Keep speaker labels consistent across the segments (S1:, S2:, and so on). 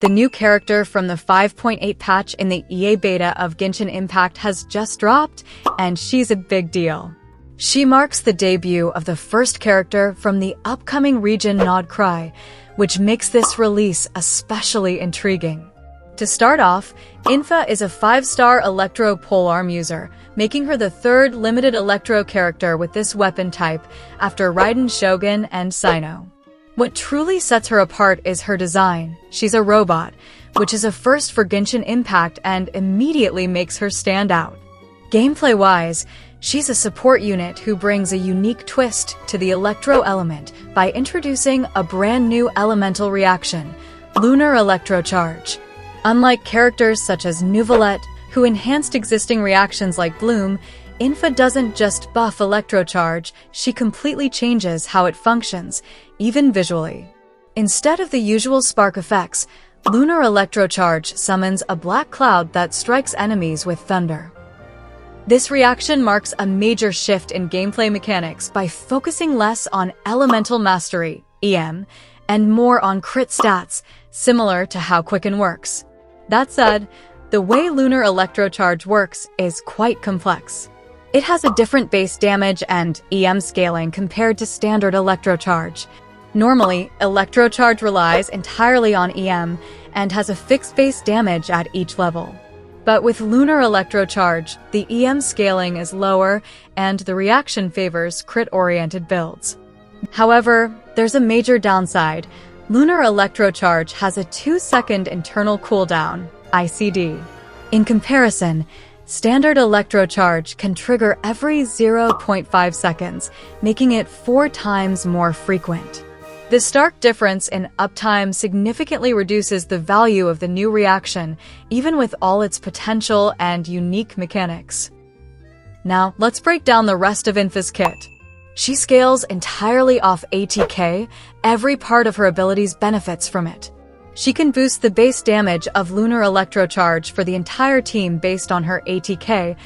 S1: The new character from the 5.8 patch in the EA beta of Genshin Impact has just dropped, and she's a big deal. She marks the debut of the first character from the upcoming region Nod Cry, which makes this release especially intriguing. To start off, Innefa is a 5-star Electro polearm user, making her the third limited Electro character with this weapon type after Raiden Shogun and Sino. What truly sets her apart is her design. She's a robot, which is a first for Genshin Impact and immediately makes her stand out. Gameplay-wise, she's a support unit who brings a unique twist to the Electro element by introducing a brand new elemental reaction, Lunar Electro Charge. Unlike characters such as Nuvolette, who enhanced existing reactions like Bloom, Innefa doesn't just buff Electro Charge, she completely changes how it functions, even visually. Instead of the usual spark effects, Lunar Electro Charge summons a black cloud that strikes enemies with thunder. This reaction marks a major shift in gameplay mechanics by focusing less on elemental mastery, EM, and more on crit stats, similar to how Quicken works. That said, the way Lunar Electro Charge works is quite complex. It has a different base damage and EM scaling compared to standard Electro Charge. Normally, Electro Charge relies entirely on EM and has a fixed base damage at each level. But with Lunar Electro Charge, the EM scaling is lower and the reaction favors crit-oriented builds. However, there's a major downside. Lunar Electro Charge has a 2-second internal cooldown, ICD. In comparison, standard Electro Charge can trigger every 0.5 seconds, making it 4 times more frequent. This stark difference in uptime significantly reduces the value of the new reaction, even with all its potential and unique mechanics. Now, let's break down the rest of Innefa's kit. She scales entirely off ATK. Every part of her abilities benefits from it. She can boost the base damage of Lunar Electro Charge for the entire team based on her ATK.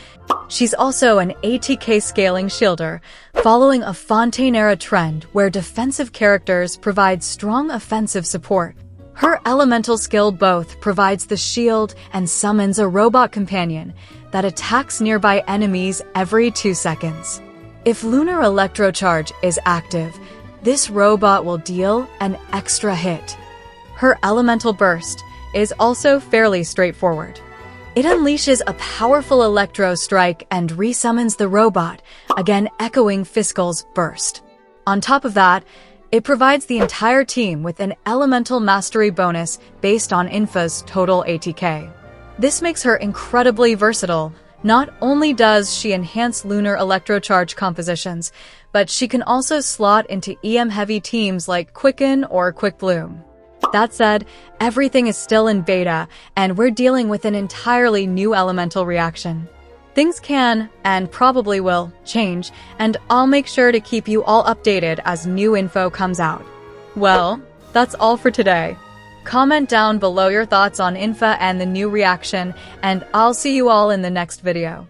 S1: She's also an ATK scaling shielder, following a Fontaine-era trend where defensive characters provide strong offensive support. Her elemental skill both provides the shield and summons a robot companion that attacks nearby enemies every 2 seconds. If Lunar Electro Charge is active, this robot will deal an extra hit. Her elemental burst is also fairly straightforward. It unleashes a powerful Electro strike and resummons the robot, again echoing Fiscal's burst. On top of that, it provides the entire team with an elemental mastery bonus based on Innefa's total ATK. This makes her incredibly versatile. Not only does she enhance Lunar Electro Charge compositions, but she can also slot into EM-heavy teams like Quicken or Quick Bloom. That said, everything is still in beta, and we're dealing with an entirely new elemental reaction. Things can, and probably will, change, and I'll make sure to keep you all updated as new info comes out. Well, that's all for today. Comment down below your thoughts on Innefa and the new reaction, and I'll see you all in the next video.